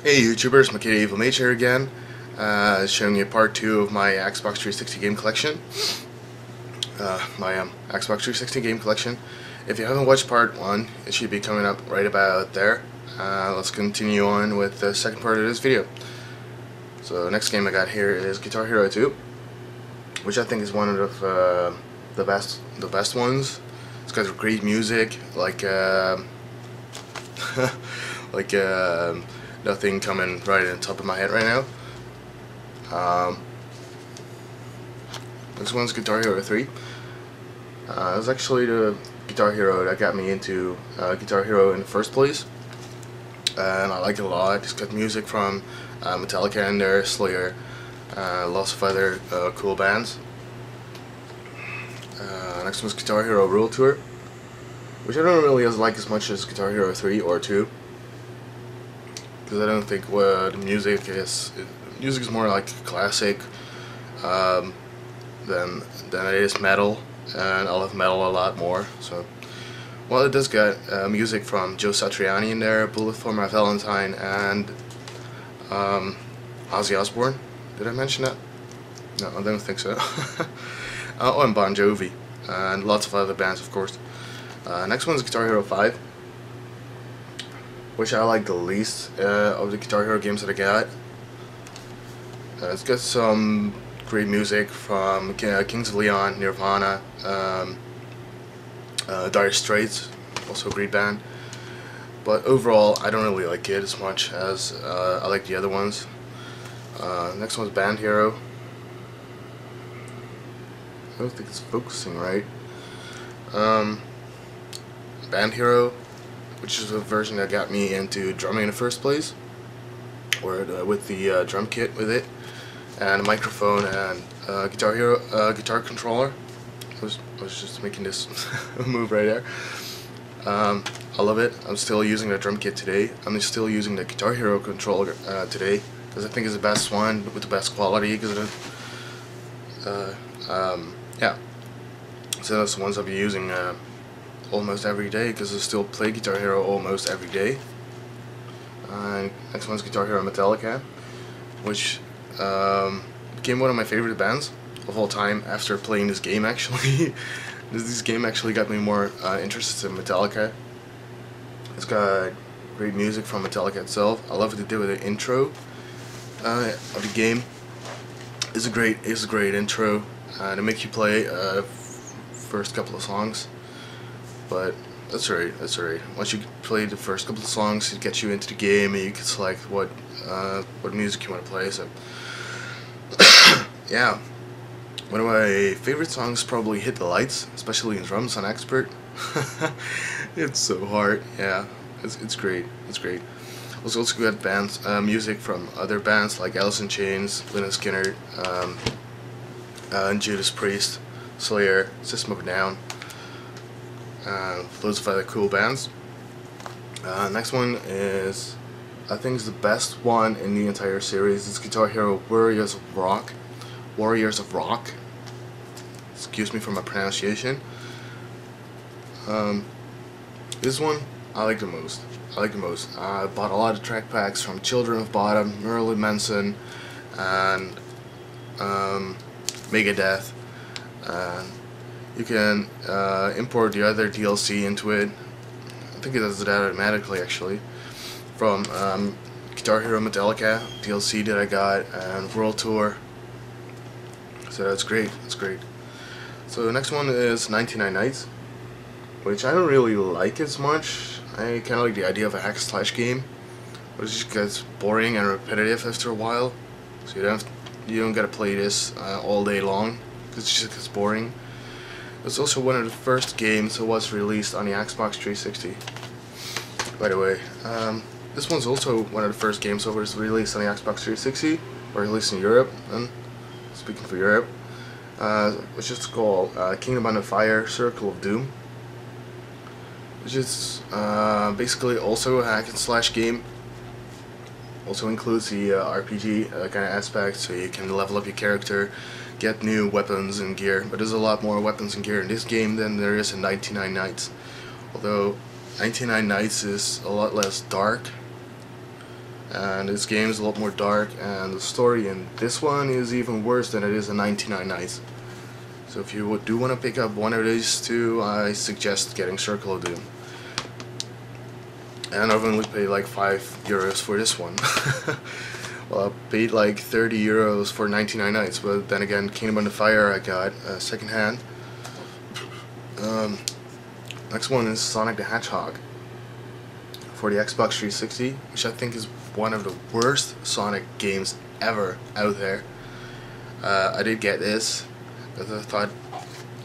Hey YouTubers, my kid Evil Mage here again, showing you part 2 of my Xbox 360 game collection. Xbox 360 game collection. If you haven't watched part 1, it should be coming up right about there. Let's continue on with the second part of this video. So the next game I got here is Guitar Hero 2, which I think is one of the best ones. It's got great music, like nothing coming right on top of my head right now. This one's Guitar Hero 3. It was actually the Guitar Hero that got me into Guitar Hero in the first place, and I like it a lot. It's got music from Metallica in there, Slayer, lots of other cool bands. Next one's Guitar Hero World Tour, which I don't really like as much as Guitar Hero 3 or 2. Because I don't think the music is more like classic than it is metal, and I love metal a lot more. So, well, it does get music from Joe Satriani in there, Bullet for My Valentine, and Ozzy Osbourne. Did I mention that? No, I don't think so. Oh, and Bon Jovi, and lots of other bands, of course. Next one is Guitar Hero 5. Which I like the least of the Guitar Hero games that I got. It's got some great music from Kings of Leon, Nirvana, Dire Straits, also a great band. But overall, I don't really like it as much as I like the other ones. Next one's Band Hero. I don't think it's focusing right. Band Hero, which is a version that got me into drumming in the first place, or with the drum kit with it, and a microphone and Guitar Hero guitar controller. I was just making this move right there. I love it. I'm still using the drum kit today. I'm still using the Guitar Hero controller today, because I think it's the best one with the best quality. Because yeah, so that's the ones I'll be using almost every day, because I still play Guitar Hero almost every day. Next one's Guitar Hero Metallica, which became one of my favorite bands of all time after playing this game. Actually, this game actually got me more interested in Metallica. It's got great music from Metallica itself. I love what they did with the intro of the game. It's a great intro to make you play first couple of songs. But that's alright. Once you play the first couple of songs, it gets you into the game, and you can select what music you want to play. So, yeah, one of my favorite songs is probably "Hit the Lights," especially in drums on Expert. It's so hard. Yeah, it's great. Also got bands, music from other bands like Alice in Chains, Lynyrd Skynyrd, and Judas Priest, Slayer, System of a Down. Loads of other cool bands. Next one is, I think, is the best one in the entire series. It's Guitar Hero Warriors of Rock. Excuse me for my pronunciation. This one I like the most. I bought a lot of track packs from Children of Bodom, Marilyn Manson, and Megadeth. You can import the other DLC into it. I think it does that automatically, actually, from Guitar Hero Metallica DLC that I got, and World Tour. So that's great. So the next one is 99 Nights, which I don't really like as much. I kind of like the idea of a hack slash game, but it just gets boring and repetitive after a while. So you don't gotta play this all day long, because it just gets boring. It's also one of the first games that was released on the Xbox 360. By the way, this one's also one of the first games that was released on the Xbox 360, or at least in Europe. And speaking for Europe, which is called Kingdom Under Fire: Circle of Doom, which is basically also a hack and slash game. Also includes the RPG kind of aspect, so you can level up your character, get new weapons and gear. But there's a lot more weapons and gear in this game than there is in 99 Nights. Although 99 Nights is a lot less dark, and this game is a lot more dark, and the story in this one is even worse than it is in 99 Nights. So if you do want to pick up one of these two, I suggest getting Circle of Doom. And I've only paid like €5 for this one. Well, I paid like €30 for 99 Nights, but then again, Kingdom Under Fire I got second hand. Next one is Sonic the Hedgehog for the Xbox 360, which I think is one of the worst Sonic games ever out there. I did get this because I thought,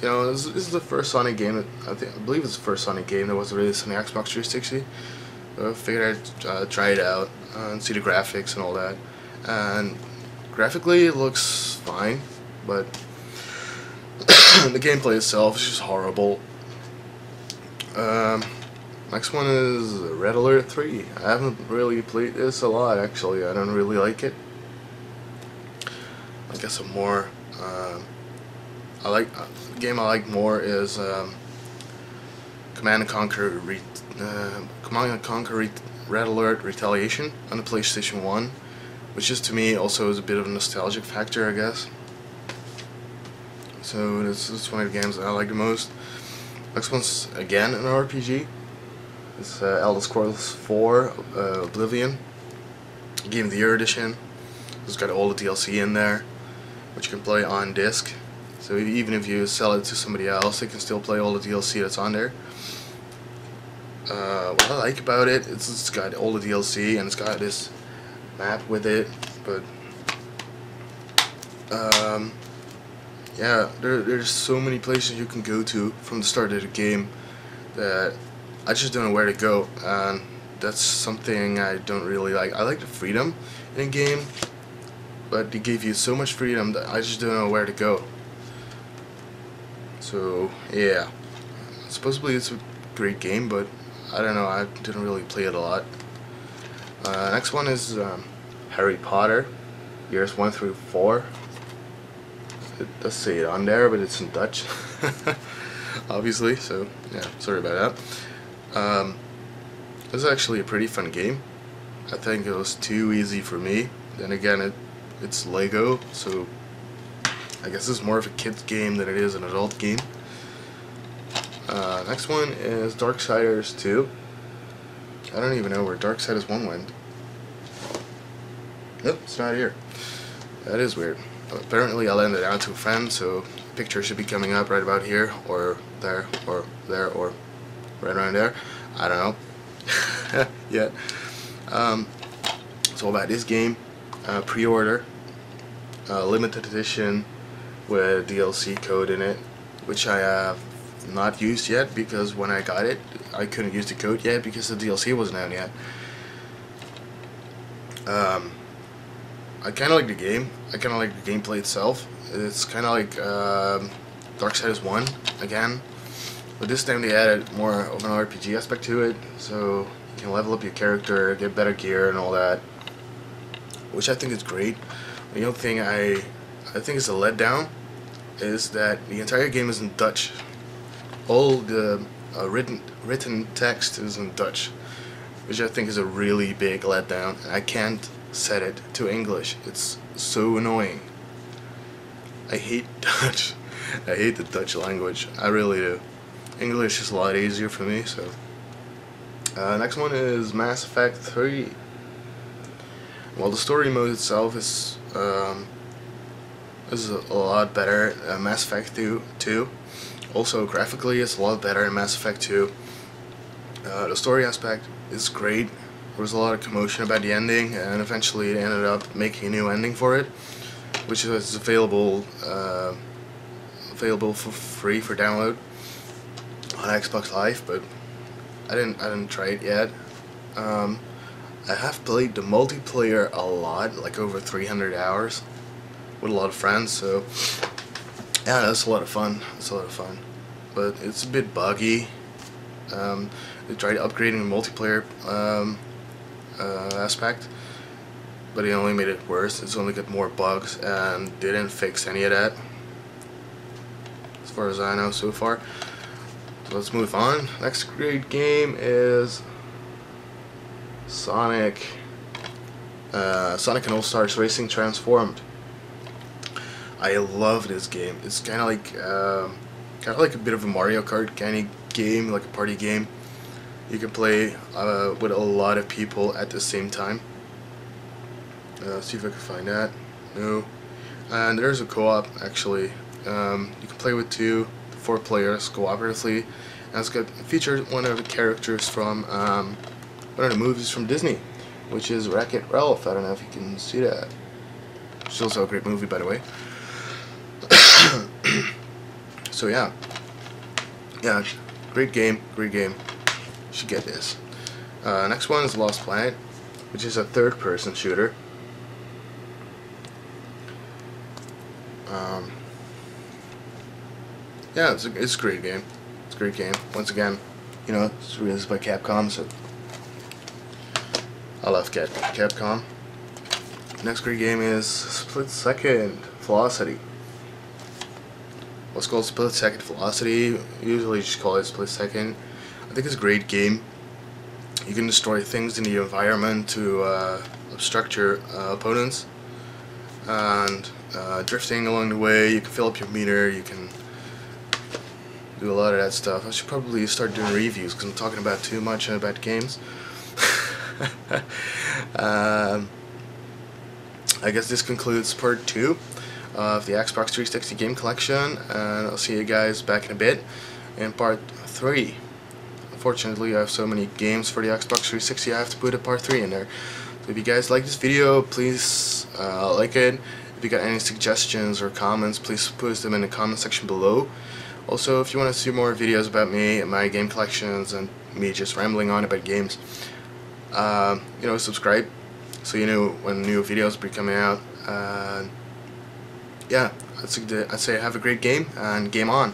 you know, this is the first Sonic game I believe it's the first Sonic game that was released on the Xbox 360. So I figured I'd try it out and see the graphics and all that. And graphically it looks fine, but the gameplay itself is just horrible. Next one is Red Alert 3. I haven't really played this a lot, actually. I don't really like it. I guess I'm more the game I like more is Command and Conquer Red Alert Retaliation on the PlayStation 1, which is to me also is a bit of a nostalgic factor, I guess. So this is one of the games that I like the most. Next one's again an RPG. It's Elder Scrolls 4 Oblivion, Game of the Year edition. It's got all the DLC in there, which you can play on disc. So even if you sell it to somebody else, they can still play all the DLC that's on there. What I like about it, it's got all the DLC and it's got this map with it, but yeah, there's so many places you can go to from the start of the game that I just don't know where to go, and that's something I don't really like. I like the freedom in a game, but they give you so much freedom that I just don't know where to go. So yeah, supposedly it's a great game, but I don't know, I didn't really play it a lot. Next one is Harry Potter, years 1 through 4. It does say it on there, but it's in Dutch, obviously, so yeah, sorry about that. It was actually a pretty fun game. I think it was too easy for me. Then again, it's Lego, so I guess it's more of a kid's game than it is an adult game. Next one is Darksiders 2. I don't even know where Darksiders 1 went. Nope, it's not here. That is weird. Apparently I lent it out to a friend, so the picture should be coming up right about here, or there, or right around there. I don't know. Yet. It's all about this game. Pre-order. Limited edition with DLC code in it, which I have not used yet because when I got it, I couldn't use the code yet because the DLC wasn't out yet. I kind of like the game. I kind of like the gameplay itself. It's kind of like Darksiders 1 again, but this time they added more of an RPG aspect to it, so you can level up your character, get better gear and all that, which I think is great. The only thing I think is a letdown is that the entire game is in Dutch. All the written text is in Dutch, which I think is a really big letdown. I can't set it to English. It's so annoying. I hate Dutch. I hate the Dutch language. I really do. English is a lot easier for me. So next one is Mass Effect 3. Well, the story mode itself is a lot better than Mass Effect 2. Also, graphically, it's a lot better in Mass Effect 2. The story aspect is great. There was a lot of commotion about the ending, and eventually they ended up making a new ending for it, which is available for free for download on Xbox Live. But I didn't try it yet. I have played the multiplayer a lot, like over 300 hours, with a lot of friends. So yeah, that's a lot of fun. It's a lot of fun, but it's a bit buggy. They tried upgrading the multiplayer aspect, but it only made it worse. It's only got more bugs, and they didn't fix any of that, as far as I know so far. So let's move on. Next great game is Sonic Sonic and All-Stars Racing Transformed. I love this game. It's kind of like a bit of a Mario Kart kind of game, like a party game. You can play with a lot of people at the same time. See if I can find that. No. And there's a co-op actually. You can play with 2 to 4 players cooperatively. And it's got featured one of the characters from one of the movies from Disney, which is Wreck-It Ralph. I don't know if you can see that. It's also a great movie, by the way. So yeah, great game, great game. You should get this. Next one is Lost Planet, which is a third-person shooter. Yeah, it's a great game. It's a great game. Once again, you know, it's released by Capcom, so I love Capcom. Next great game is Split Second Velocity. What's called Split Second Velocity, usually just call it Split Second. I think it's a great game. You can destroy things in the environment to obstruct your opponents, and drifting along the way. You can fill up your meter. You can do a lot of that stuff. I should probably start doing reviews because I'm talking about too much about games. I guess this concludes part 2 of the Xbox 360 game collection, and I'll see you guys back in a bit in part 3. Unfortunately, I have so many games for the Xbox 360, I have to put a part 3 in there. So if you guys like this video, please like it. If you got any suggestions or comments, please post them in the comment section below. Also, if you want to see more videos about me and my game collections and me just rambling on about games, you know, subscribe so you know when new videos will be coming out. Yeah, I'd say have a great game and game on.